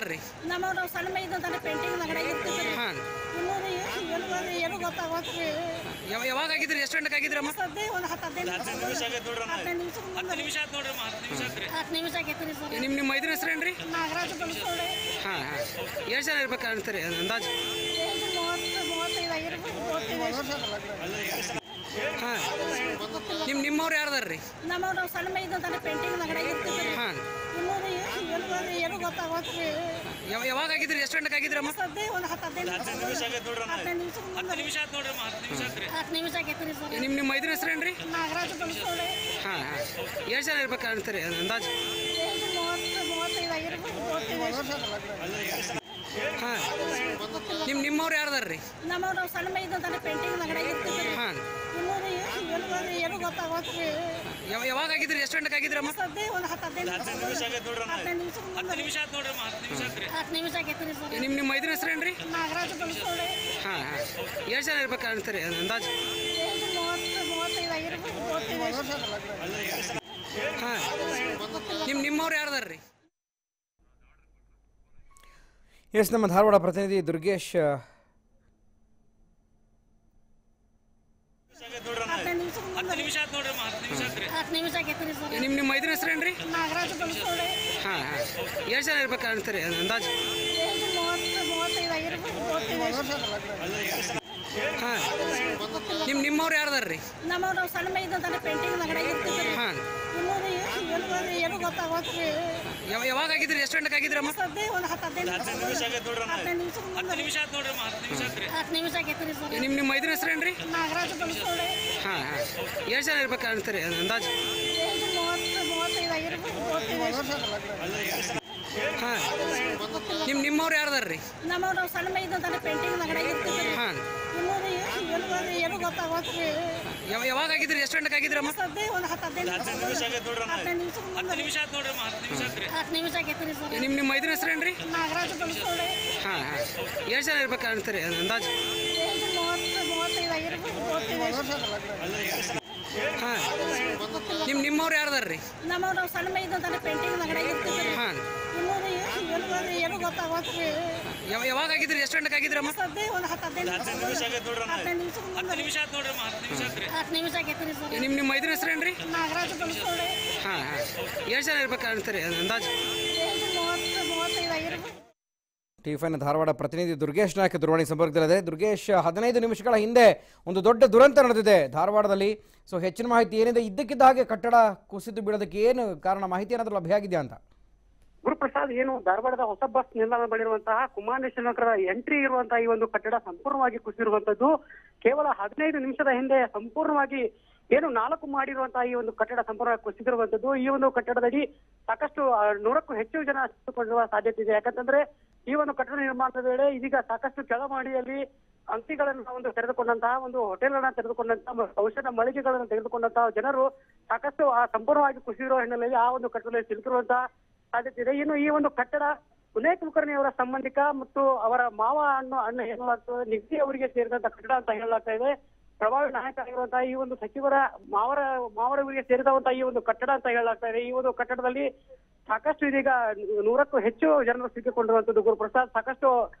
ಯಾರ್ದಾರ್ರಿ? ನಾವು ಸಣ್ಣ ಮೈದಂತ ಪೇಂಟಿಂಗ್ ಅಂಗಡಿ ಇರ್ತೀವಿ. ಹಾಂ, ಏನು ಗೊತ್ತಾಗೋತ್ರಿ. ಯಾವಾಗ ಆಗಿದ್ರಿ? ಎಷ್ಟು ಗಂಟೆಗೆ ಆಗಿದ್ರಮ್ಮ? ಸದ್ಯ ಒಂದು 10 ನಿಮಿಷ ಆಗೈತ್ರಿ ಸರ್. ನಿಮ್ಮ ಮೈದ್ರ ಹೆಸರೇನ್ರಿ? ನಾಗರಾಜ ಬಲಸೋಡೆ. ಹಾಂ ಹಾಂ, ಎಷ್ಟು ಜನ ಇರ್ಬೇಕು ಅಂತೀರಿ ಅಂದಾಜು? 30-35 ಆಗಿರ್ಬೇಕು. ಹಾಂ, ನಿಮ್ಮವ್ರು ಯಾರ್ದಾರ್ರಿ? ನಾವು ಸಣ್ಣ ಮೈದಂತ ಪೇಂಟಿಂಗ್ ಅಂಗಡಿ ಇರ್ತೀವಿ. ಹಾಂ, ಏನು ಗೊತ್ತಾಗೋತ್ರಿ. ಯಾವಾಗ ಆಗಿದ್ರಿ? ಎಷ್ಟು ಗಂಟೆಗೆ ಆಗಿದ್ರಮ್ಮ? ಸದ್ಯ ಒಂದು 10 ನಿಮಿಷ ಆಗೈತ್ರಿ ಸರ್. ನಿಮ್ಮ ಮೈದ್ರ ಹೆಸರೇನ್ರಿ? ನಾಗರಾಜ ಬಲಸೋಡೆ. ಹಾಂ ಹಾಂ, ಎಷ್ಟು ಜನ ಇರ್ಬೇಕು ಅಂತೀರಿ ಅಂದಾಜು? 30-35 ಆಗಿರ್ಬೇಕು. ಹಾಂ, ನಿಮ್ಮವ್ರು ಯಾರ್ದಾರ್ರಿ? ನಾವು ಸಣ್ಣ ಮೈದಂತ ಪೇಂಟಿಂಗ್ ಅಂಗಡಿ ಇರ್ತೀವಿ. ಹಾಂ, ಏನು ಗೊತ್ತಾಗೋತ್ರಿ. ಯಾವಾಗ ಆಗಿದ್ರಿ? ಎಷ್ಟು ಗಂಟೆಗೆ ಆಗಿದ್ರಮ್ಮ? ಸದ್ಯ ಒಂದು 10 ನಿಮಿಷ ಆಗೈತ್ರಿ ಸರ್. ನಿಮ್ಮ ಮೈದ್ರ ಹೆಸರೇನ್ರಿ? ನಾಗರಾಜ ಬಲಸೋಡೆ. ಹಾಂ ಹಾಂ, ಎಷ್ಟು ಜನ ಇರ್ಬೇಕು ಅಂತೀರಿ ಅಂದಾಜು? 30-35 ಆಗಿರ್ಬೇಕು. ಹಾಂ, ನಿಮ್ಮವ್ರು ಯಾರ್ದಾರ್ರಿ? ಎಸ್, ನಮ್ಮ ಧಾರವಾಡ ಪ್ರತಿನಿಧಿ ದುರ್ಗೇಶ್ ನಿಮಿಷ ಆಗೈತ್ರಿ ಸರ್. ನಿಮ್ಮ ಮೈದ್ರ ಹೆಸರೇನ್ರಿ? ನಾಗರಾಜ ಬಲಸೋಡೆ. ಹಾಂ ಹಾಂ, ಎಷ್ಟು ಜನ ಇರ್ಬೇಕು ಅಂತೀರಿ ಅಂದಾಜು? 30-35 ಆಗಿರ್ಬೇಕು. ಹಾಂ, ನಿಮ್ಮವ್ರು ಯಾರ್ದಾರ್ರಿ? ನಾವು ಸಣ್ಣ ಮೈದಂತ ಪೇಂಟಿಂಗ್ ಅಂಗಡಿ ಇರ್ತೀವಿ. ಹಾಂ, ಏನು ಗೊತ್ತಾಗೋತ್ರಿ. ಯಾವಾಗ ಆಗಿದ್ರಿ? ಎಷ್ಟು ಗಂಟೆಗೆ ಆಗಿದ್ರಮ್ಮ? ಸದ್ಯ ಒಂದು 10 ನಿಮಿಷ ಆಗೈತ್ರಿ ಸರ್. ನಿಮ್ಮ ಮೈದ್ರ ಹೆಸರೇನ್ರಿ? ನಾಗರಾಜ ಬಲಸೋಡೆ. ಹಾಂ ಹಾಂ, ಎಷ್ಟು ಜನ ಇರ್ಬೇಕು ಅಂತೀರಿ ಅಂದಾಜು? 30-35 ಆಗಿರ್ಬೇಕು. ಹಾಂ, ನಿಮ್ಮವ್ರು ಯಾರ್ದಾರ್ರಿ? ನಾವು ಸಣ್ಣ ಮೈದಂತ ಪೇಂಟಿಂಗ್ ಅಂಗಡಿ ಇರ್ತೀವಿ. ಹಾಂ, ಏನು ಗೊತ್ತಾಗೋತ್ರಿ. ಯಾವಾಗ ಆಗಿದ್ರಿ? ಎಷ್ಟು ಗಂಟೆಗೆ ಆಗಿದ್ರಮ್ಮ? ಸದ್ಯ ಒಂದು 10 ನಿಮಿಷ ಆಗೈತ್ರಿ ಸರ್. ನಿಮ್ಮ ಮೈದ್ರ ಹೆಸರೇನ್ರಿ? ನಾಗರಾಜ ಬಲಸೋಡೆ. ಹಾಂ ಹಾಂ, ಎಷ್ಟು ಜನ ಇರ್ಬೇಕು ಅಂತೀರಿ ಅಂದಾಜು? 30-35 ಆಗಿರ್ಬೇಕು. ಹಾಂ, ನಿಮ್ಮವ್ರು ಯಾರ್ದಾರ್ರಿ? ನಾವು ಸಣ್ಣ ಮೈದಂತ ಪೇಂಟಿಂಗ್ ಅಂಗಡಿ ಇರ್ತೀವಿ. ಹಾಂ, ಏನು ಗೊತ್ತಾಗೋತ್ರಿ. ಯಾವಾಗ ಆಗಿದ್ರಿ? ಎಷ್ಟು ಗಂಟೆಗೆ ಆಗಿದ್ರಮ್ಮ? ಸದ್ಯ ಒಂದು 10 ನಿಮಿಷ ಆಗೈತ್ರಿ ಸರ್. ನಿಮ್ಮ ಮೈದ್ರ ಹೆಸರೇನ್ರಿ? ನಾಗರಾಜ ಬಲಸೋಡೆ. ಹಾಂ ಹಾಂ, ಎಷ್ಟು ಜನ ಇರ್ಬೇಕು ಅಂತೀರಿ ಅಂದಾಜು? 30-35 ಆಗಿರ್ಬೇಕು. ಟಿಫನ್ ಧಾರವಾಡ ಪ್ರತಿನಿಧಿ ದುರ್ಗೇಶ್ ನಾಯಕ್ ದೂರವಾಣಿ ಸಂಪರ್ಕದಲ್ಲಿದೆ. ದುರ್ಗೇಶ್, 15 ನಿಮಿಷಗಳ ಹಿಂದೆ ಒಂದು ದೊಡ್ಡ ದುರಂತ ನಡೆದಿದೆ ಧಾರವಾಡದಲ್ಲಿ. ಸೊ ಹೆಚ್ಚಿನ ಮಾಹಿತಿ ಏನಿದೆ? ಇದ್ದಕ್ಕಿದ್ದ ಹಾಗೆ ಕಟ್ಟಡ ಕುಸಿದು ಬೀಳೋದಕ್ಕೆ ಏನು ಕಾರಣ? ಮಾಹಿತಿ ಏನಾದರೂ ಲಭ್ಯ ಆಗಿದೆಯಾ ಅಂತ? ಗುರುಪ್ರಸಾದ್, ಏನು ಧಾರವಾಡದ ಹೊಸ ಬಸ್ ನಿಲ್ದಾಣ ಬಳಿರುವಂತಹ ಕುಮಾರೇಶ್ವರ ನಗರದ ಎಂಟ್ರಿ ಇರುವಂತಹ ಈ ಒಂದು ಕಟ್ಟಡ ಸಂಪೂರ್ಣವಾಗಿ ಕುಸಿದಿರುವಂತದ್ದು. ಕೇವಲ 15 ನಿಮಿಷದ ಹಿಂದೆ ಸಂಪೂರ್ಣವಾಗಿ ಏನು 4 ಮಾಡಿರುವಂತಹ ಈ ಒಂದು ಕಟ್ಟಡ ಸಂಪೂರ್ಣವಾಗಿ ಕುಸಿದಿರುವಂತದ್ದು. ಈ ಒಂದು ಕಟ್ಟಡದಡಿ ಸಾಕಷ್ಟು 100ಕ್ಕೂ ಹೆಚ್ಚು ಜನ ಸಿಕ್ಕಿಕೊಳ್ಳುವ ಸಾಧ್ಯತೆ ಇದೆ. ಯಾಕಂತಂದ್ರೆ ಈ ಒಂದು ಕಟ್ಟಡ ನಿರ್ಮಾಣದ ವೇಳೆ ಇದೀಗ ಸಾಕಷ್ಟು ಕೆಳಮಹಡಿಯಲ್ಲಿ ಅಂಗಡಿಗಳನ್ನ ತೆರೆದುಕೊಂಡಂತಹ ಒಂದು ಹೋಟೆಲ್ಗಳನ್ನ ತೆರೆದುಕೊಂಡಂತಹ ಔಷಧ ಮಳಿಗೆಗಳನ್ನು ತೆಗೆದುಕೊಂಡಂತಹ ಜನರು ಸಾಕಷ್ಟು ಸಂಪೂರ್ಣವಾಗಿ ಕುಸಿದಿರುವ ಹಿನ್ನೆಲೆಯಲ್ಲಿ ಆ ಒಂದು ಕಟ್ಟಡದಲ್ಲಿ ಸಿಲುಕಿರುವಂತಹ ಸಾಧ್ಯತೆ ಇದೆ. ಇನ್ನು ಈ ಒಂದು ಕಟ್ಟಡ ವಿನಯ್ ಕುಲಕರ್ಣಿ ಅವರ ಸಂಬಂಧಿಕ ಮತ್ತು ಅವರ ಮಾವ ಅಣ್ಣ ಹೇಳಲಾಗ್ತದೆ, ನಿಗದಿ ಅವರಿಗೆ ಸೇರಿದಂತಹ ಕಟ್ಟಡ ಅಂತ ಹೇಳಲಾಗ್ತಾ ಇದೆ. ಪ್ರಭಾವಿ ನಾಯಕ ಆಗಿರುವಂತಹ ಈ ಒಂದು ಸಚಿವರ ಮಾವರವರಿಗೆ ಸೇರಿದಂತಹ ಈ ಒಂದು ಕಟ್ಟಡ ಅಂತ ಹೇಳಲಾಗ್ತಾ ಇದೆ. ಈ ಒಂದು ಕಟ್ಟಡದಲ್ಲಿ ಸಾಕಷ್ಟು ಇದೀಗ 100ಕ್ಕೂ ಹೆಚ್ಚು ಜನರು ಸಿಕ್ಕಿಕೊಂಡಿರುವಂತದ್ದು. ಗುರುಪ್ರಸಾದ್, ಸಾಕಷ್ಟು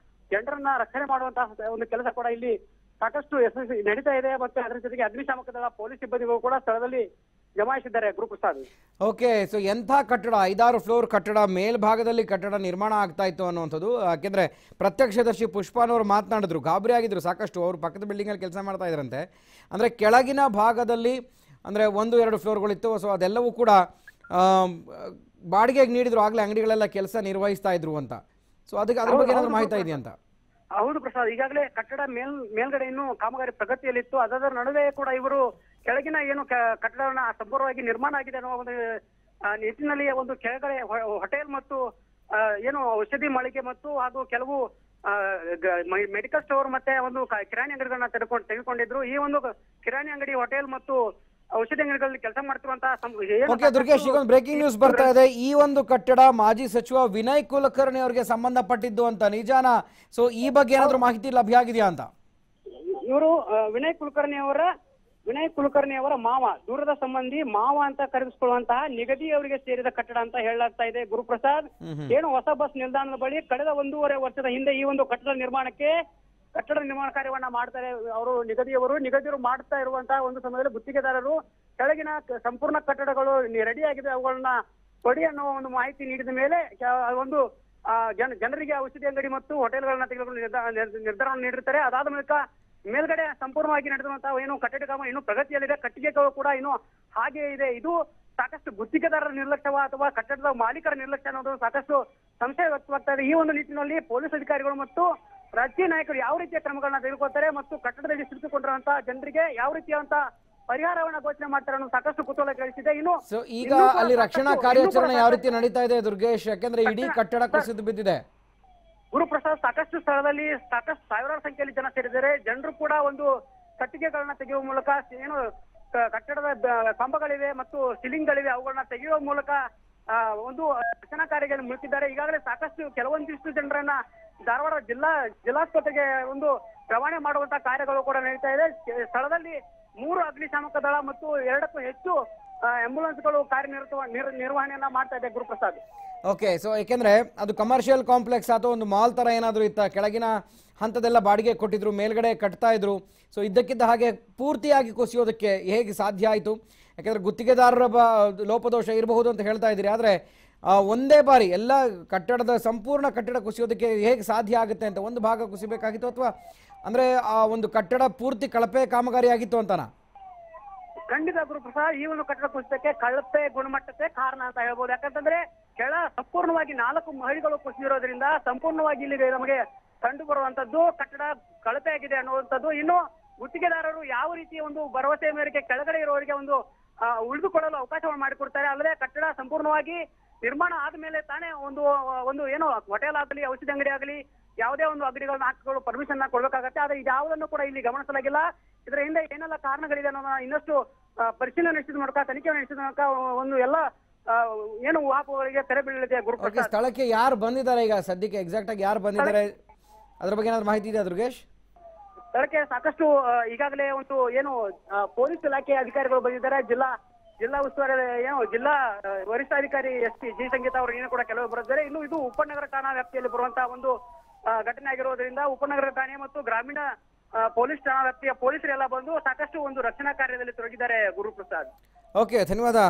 ಜನರನ್ನ ರಕ್ಷಣೆ ಮಾಡುವಂತಹ ಒಂದು ಕೆಲಸ ಕೂಡ ಇಲ್ಲಿ ಸಾಕಷ್ಟು ಯಶಸ್ವಿ ನಡೀತಾ ಇದೆ. ಮತ್ತೆ ಅದರ ಜೊತೆಗೆ ಅಗ್ನಿಶಾಮಕ ದಳ ಪೊಲೀಸ್ ಸಿಬ್ಬಂದಿಗಳು ಕೂಡ ಸ್ಥಳದಲ್ಲಿ ಜಮಾಯಿಸಿದ್ದಾರೆ. ಗುರುಪ್ರಸಾದ್, ಓಕೆ. ಸೊ ಎಂಥ ಕಟ್ಟಡ? 5-6 ಫ್ಲೋರ್ ಕಟ್ಟಡ, ಮೇಲ್ಭಾಗದಲ್ಲಿ ಕಟ್ಟಡ ನಿರ್ಮಾಣ ಆಗ್ತಾ ಇತ್ತು ಅನ್ನುವಂಥದ್ದು. ಯಾಕೆಂದರೆ ಪ್ರತ್ಯಕ್ಷದರ್ಶಿ ಪುಷ್ಪಾನವರು ಮಾತನಾಡಿದ್ರು, ಗಾಬರಿ ಆಗಿದ್ರು ಸಾಕಷ್ಟು. ಅವರು ಪಕ್ಕದ ಬಿಲ್ಡಿಂಗಲ್ಲಿ ಕೆಲಸ ಮಾಡ್ತಾ ಇದ್ರಂತೆ. ಅಂದರೆ ಕೆಳಗಿನ ಭಾಗದಲ್ಲಿ ಅಂದರೆ 1-2 ಫ್ಲೋರ್ಗಳಿತ್ತು. ಸೊ ಅದೆಲ್ಲವೂ ಕೂಡ ಬಾಡಿಗೆಗೆ ನೀಡಿದ್ರು, ಆಗಲೇ ಅಂಗಡಿಗಳೆಲ್ಲ ಕೆಲಸ ನಿರ್ವಹಿಸ್ತಾ ಇದ್ರು ಅಂತ. ಸೊ ಅದ್ರ ಬಗ್ಗೆ ಏನಾದರೂ ಮಾಹಿತಿ ಇದೆಯಂತ? ಹೌದು ಪ್ರಸಾದ್, ಈಗಾಗಲೇ ಕಟ್ಟಡ ಮೇಲ್ಗಡೆ ಇನ್ನು ಕಾಮಗಾರಿ ಪ್ರಗತಿಯಲ್ಲಿತ್ತು. ಅದರ ನಡುವೆ ಕೂಡ ಇವರು ಕೆಳಗಿನ ಏನು ಕಟ್ಟಡವನ್ನ ಸಂಪೂರ್ಣವಾಗಿ ನಿರ್ಮಾಣ ಆಗಿದೆ ಅನ್ನೋ ಒಂದು ನಿಟ್ಟಿನಲ್ಲಿ ಒಂದು ಕೆಳಗಡೆ ಹೋಟೆಲ್ ಮತ್ತು ಏನು ಔಷಧಿ ಮಳಿಗೆ ಮತ್ತು ಹಾಗೂ ಕೆಲವು ಮೆಡಿಕಲ್ ಸ್ಟೋರ್ ಮತ್ತೆ ಒಂದು ಕಿರಾಣಿ ಅಂಗಡಿಗಳನ್ನ ತೆಗೆದುಕೊಂಡಿದ್ರು. ಈ ಒಂದು ಕಿರಾಣಿ ಅಂಗಡಿ, ಹೋಟೆಲ್ ಮತ್ತು ಔಷಧಿ ಅಂಗಡಿಗಳಲ್ಲಿ ಕೆಲಸ ಮಾಡ್ತಿರುವಂತಹ ದುರ್ಗೇಶ್, ಈಗ ಒಂದು ಬ್ರೇಕಿಂಗ್ ನ್ಯೂಸ್ ಬರ್ತಾ ಇದೆ. ಈ ಒಂದು ಕಟ್ಟಡ ಮಾಜಿ ಸಚಿವ ವಿನಯ್ ಕುಲಕರ್ಣಿ ಅವರಿಗೆ ಸಂಬಂಧಪಟ್ಟಿದ್ದು ಅಂತ, ನಿಜಾನ? ಸೊ ಈ ಬಗ್ಗೆ ಏನಾದರೂ ಮಾಹಿತಿ ಲಭ್ಯ ಆಗಿದೆಯಾ ಅಂತ? ಇವರು ವಿನಯ್ ಕುಲಕರ್ಣಿ ಅವರ ವಿನಯ್ ಕುಲಕರ್ಣಿ ಅವರ ಮಾವ, ದೂರದ ಸಂಬಂಧಿ ಮಾವ ಅಂತ ಕರೆಸಿಕೊಳ್ಳುವಂತಹ ನಿಗದಿ ಅವರಿಗೆ ಸೇರಿದ ಕಟ್ಟಡ ಅಂತ ಹೇಳಲಾಗ್ತಾ ಇದೆ ಗುರುಪ್ರಸಾದ್. ಏನು ಹೊಸ ಬಸ್ ನಿಲ್ದಾಣದ ಬಳಿ ಕಳೆದ 1.5 ವರ್ಷದ ಹಿಂದೆ ಈ ಒಂದು ಕಟ್ಟಡ ನಿರ್ಮಾಣ ಕಾರ್ಯವನ್ನ ಮಾಡ್ತಾರೆ ಅವರು ನಿಗದಿಯವರು ಮಾಡ್ತಾ ಇರುವಂತಹ ಒಂದು ಸಮಯದಲ್ಲಿ ಗುತ್ತಿಗೆದಾರರು ಕೆಳಗಿನ ಸಂಪೂರ್ಣ ಕಟ್ಟಡಗಳು ರೆಡಿ ಆಗಿದೆ, ಅವುಗಳನ್ನ ಕೊಡಿ ಅನ್ನೋ ಒಂದು ಮಾಹಿತಿ ನೀಡಿದ ಮೇಲೆ ಒಂದು ಜನರಿಗೆ ಔಷಧಿ ಅಂಗಡಿ ಮತ್ತು ಹೋಟೆಲ್ಗಳನ್ನ ತೆಗೆದುಕೊಂಡು ನಿರ್ಧಾರವನ್ನು ನೀಡಿರ್ತಾರೆ. ಅದಾದ ಮೂಲಕ ಮೇಲ್ಗಡೆ ಸಂಪೂರ್ಣವಾಗಿ ನಡೆದಿರುವಂತಹ ಏನು ಕಟ್ಟಡ ಕಾಮ ಇನ್ನು ಪ್ರಗತಿಯಲ್ಲಿದೆ, ಕಟ್ಟಿಗೆಗಳು ಕೂಡ ಇನ್ನು ಹಾಗೆ ಇದೆ. ಇದು ಸಾಕಷ್ಟು ಗುತ್ತಿಗೆದಾರರ ನಿರ್ಲಕ್ಷ್ಯವ ಅಥವಾ ಕಟ್ಟಡದ ಮಾಲೀಕರ ನಿರ್ಲಕ್ಷ್ಯ ಅನ್ನೋದು ಸಾಕಷ್ಟು ಸಂಶಯ ವ್ಯಕ್ತವಾಗ್ತಾ ಇದೆ. ಈ ಒಂದು ನಿಟ್ಟಿನಲ್ಲಿ ಪೊಲೀಸ್ ಅಧಿಕಾರಿಗಳು ಮತ್ತು ರಾಜಕೀಯ ನಾಯಕರು ಯಾವ ರೀತಿಯ ಕ್ರಮಗಳನ್ನ ತೆಗೆದುಕೊಳ್ತಾರೆ ಮತ್ತು ಕಟ್ಟಡದಲ್ಲಿ ಸಿಲುಕಿಕೊಂಡಿರುವಂತಹ ಜನರಿಗೆ ಯಾವ ರೀತಿಯಂತ ಪರಿಹಾರವನ್ನ ಘೋಷಣೆ ಮಾಡ್ತಾರೆ ಅನ್ನೋ ಸಾಕಷ್ಟು ಕುತೂಹಲ ಕೇಳಿಸಿದೆ. ಇನ್ನು ಈಗ ಅಲ್ಲಿ ರಕ್ಷಣಾ ಕಾರ್ಯಾಚರಣೆ ಯಾವ ರೀತಿ ನಡೀತಾ ಇದೆ ದುರ್ಗೇಶ್? ಯಾಕೆಂದ್ರೆ ಇಡೀ ಕಟ್ಟಡ ಕುಸಿದು ಬಿದ್ದಿದೆ. ಗುರುಪ್ರಸಾದ್, ಸಾಕಷ್ಟು ಸ್ಥಳದಲ್ಲಿ ಸಾಕಷ್ಟು ಸಾವಿರಾರು ಸಂಖ್ಯೆಯಲ್ಲಿ ಜನ ಸೇರಿದ್ದಾರೆ. ಜನರು ಕೂಡ ಒಂದು ಕಟ್ಟಿಗೆಗಳನ್ನ ತೆಗೆಯುವ ಮೂಲಕ ಏನು ಕಟ್ಟಡದ ಕಂಬಗಳಿವೆ ಮತ್ತು ಸಿಲಿಂಗ್ಗಳಿವೆ ಅವುಗಳನ್ನ ತೆಗೆಯುವ ಮೂಲಕ ಒಂದು ರಕ್ಷಣಾ ಕಾರ್ಯದಲ್ಲಿ ಮುಳುಗಿದ್ದಾರೆ. ಈಗಾಗಲೇ ಸಾಕಷ್ಟು ಕೆಲವೊಂದಿಷ್ಟು ಜನರನ್ನ ಧಾರವಾಡ ಜಿಲ್ಲಾಸ್ಪತ್ರೆಗೆ ಒಂದು ರವಾನೆ ಮಾಡುವಂತಹ ಕಾರ್ಯಗಳು ಕೂಡ ನಡೀತಾ ಇದೆ. ಸ್ಥಳದಲ್ಲಿ 3 ಅಗ್ನಿಶಾಮಕ ದಳ ಮತ್ತು 2ಕ್ಕೂ ಹೆಚ್ಚು ಆಂಬ್ಯುಲೆನ್ಸ್ಗಳು ನಿರ್ವಹಣೆಯನ್ನ ಮಾಡ್ತಾ ಇದೆ ಗುರುಪ್ರಸಾದ್. ಓಕೆ, ಸೊ ಯಾಕೆಂದ್ರೆ ಅದು ಕಮರ್ಷಿಯಲ್ ಕಾಂಪ್ಲೆಕ್ಸ್ ಅಥವಾ ಒಂದು ಮಾಲ್ ತರ ಏನಾದರೂ ಇತ್ತ? ಕೆಳಗಿನ ಹಂತದೆಲ್ಲ ಬಾಡಿಗೆ ಕೊಟ್ಟಿದ್ರು, ಮೇಲ್ಗಡೆ ಕಟ್ತಾ ಇದ್ರು. ಸೊ ಇದ್ದಕ್ಕಿದ್ದ ಹಾಗೆ ಪೂರ್ತಿಯಾಗಿ ಕುಸಿಯೋದಕ್ಕೆ ಹೇಗೆ ಸಾಧ್ಯ ಆಯಿತು? ಯಾಕೆಂದ್ರೆ ಗುತ್ತಿಗೆದಾರರ ಲೋಪದೋಷ ಇರಬಹುದು ಅಂತ ಹೇಳ್ತಾ ಇದ್ದೀರಿ, ಆದರೆ ಒಂದೇ ಬಾರಿ ಎಲ್ಲ ಕಟ್ಟಡದ ಸಂಪೂರ್ಣ ಕಟ್ಟಡ ಕುಸಿಯೋದಕ್ಕೆ ಹೇಗೆ ಸಾಧ್ಯ ಆಗುತ್ತೆ ಅಂತ? ಒಂದು ಭಾಗ ಕುಸಿಬೇಕಾಗಿತ್ತು ಅಥವಾ ಅಂದ್ರೆ ಆ ಒಂದು ಕಟ್ಟಡ ಪೂರ್ತಿ ಕಳಪೆ ಕಾಮಗಾರಿ ಆಗಿತ್ತು ಅಂತನಾ? ಖಂಡಿತ ಗುರುಪ್ರಸಾದ್, ಈ ಒಂದು ಕಟ್ಟಡ ಕುಸಿತಕ್ಕೆ ಕಳಪೆ ಗುಣಮಟ್ಟತೆ ಕಾರಣ ಅಂತ ಹೇಳ್ಬೋದು. ಯಾಕಂತಂದ್ರೆ ಸಂಪೂರ್ಣವಾಗಿ 4 ಮಹಡಿಗಳು ಕುಸಿದಿರೋದ್ರಿಂದ ಸಂಪೂರ್ಣವಾಗಿ ಇಲ್ಲಿ ನಮಗೆ ಕಂಡು ಬರುವಂತದ್ದು ಕಟ್ಟಡ ಕಳಪೆ ಆಗಿದೆ ಅನ್ನುವಂಥದ್ದು. ಇನ್ನು ಗುತ್ತಿಗೆದಾರರು ಯಾವ ರೀತಿಯ ಒಂದು ಭರವಸೆ ಮೇರೆಗೆ ಕೆಳಗಡೆ ಇರುವವರಿಗೆ ಒಂದು ಉಳಿದುಕೊಳ್ಳಲು ಅವಕಾಶವನ್ನು ಮಾಡಿಕೊಡ್ತಾರೆ, ಅಲ್ಲದೆ ಕಟ್ಟಡ ಸಂಪೂರ್ಣವಾಗಿ ನಿರ್ಮಾಣ ಆದ್ಮೇಲೆ ತಾನೇ ಒಂದು ಏನು ಹೋಟೆಲ್ ಆಗಲಿ, ಔಷಧಿ ಅಂಗಡಿ ಆಗಲಿ, ಯಾವುದೇ ಒಂದು ಅಂಗಡಿಗಳನ್ನ ಹಾಕಿಕೊಳ್ಳೋ ಪರ್ಮಿಷನ್ ಕೊಡ್ಬೇಕಾಗತ್ತೆ. ಆದ್ರೆ ಇದ್ಯಾವುದನ್ನು ಕೂಡ ಇಲ್ಲಿ ಗಮನಿಸಲಾಗಿಲ್ಲ. ಇದರ ಹಿಂದೆ ಏನೆಲ್ಲ ಕಾರಣಗಳಿದೆ ಅನ್ನೋದನ್ನ ಇನ್ನಷ್ಟು ಪರಿಶೀಲನೆ ನಡೆಸಿದ ಮೂಲಕ, ತನಿಖೆ ನಡೆಸಿದ ಮೂಲಕ ಒಂದು ಎಲ್ಲ ಏನು ಊಹಾಪೋಹಗಳಿಗೆ ತೆರೆ ಬೀಳಲಿದೆ. ಗುರುಪ್ರಸಾದ್, ಸ್ಥಳಕ್ಕೆ ಯಾರು ಬಂದಿದ್ದಾರೆ ಈಗ ಸದ್ಯಕ್ಕೆ? ಎಕ್ಸಾಕ್ಟ್ ಆಗಿ ಯಾರು ಬಂದಿದ್ದಾರೆ ಅದ್ರ ಬಗ್ಗೆ ಏನಾದ್ರು ಮಾಹಿತಿ ಇದೆ ದುರ್ಗೇಶ್? ಸ್ಥಳಕ್ಕೆ ಸಾಕಷ್ಟು ಈಗಾಗಲೇ ಒಂದು ಏನು ಪೊಲೀಸ್ ಇಲಾಖೆ ಅಧಿಕಾರಿಗಳು ಬಂದಿದ್ದಾರೆ. ಜಿಲ್ಲಾ ಉಸ್ತುವಾರಿ ಜಿಲ್ಲಾ ವರಿಷ್ಠಾಧಿಕಾರಿ SP ಜಿ ಸಂಗೀತ ಅವರು ಏನು ಕೂಡ ಕೆಲವು ಬರುತ್ತಾರೆ. ಇನ್ನು ಇದು ಉಪನಗರ ಠಾಣಾ ವ್ಯಾಪ್ತಿಯಲ್ಲಿ ಬರುವಂತಹ ಒಂದು ಘಟನೆ ಆಗಿರೋದ್ರಿಂದ ಉಪನಗರ ಠಾಣೆ ಮತ್ತು ಗ್ರಾಮೀಣ ಪೊಲೀಸ್ ಠಾಣಾ ವ್ಯಾಪ್ತಿಯ ಪೊಲೀಸರೆಲ್ಲ ಬಂದು ಸಾಕಷ್ಟು ಒಂದು ರಕ್ಷಣಾ ಕಾರ್ಯದಲ್ಲಿ ತೊಡಗಿದ್ದಾರೆ ಗುರುಪ್ರಸಾದ್. ಓಕೆ, ಧನ್ಯವಾದ.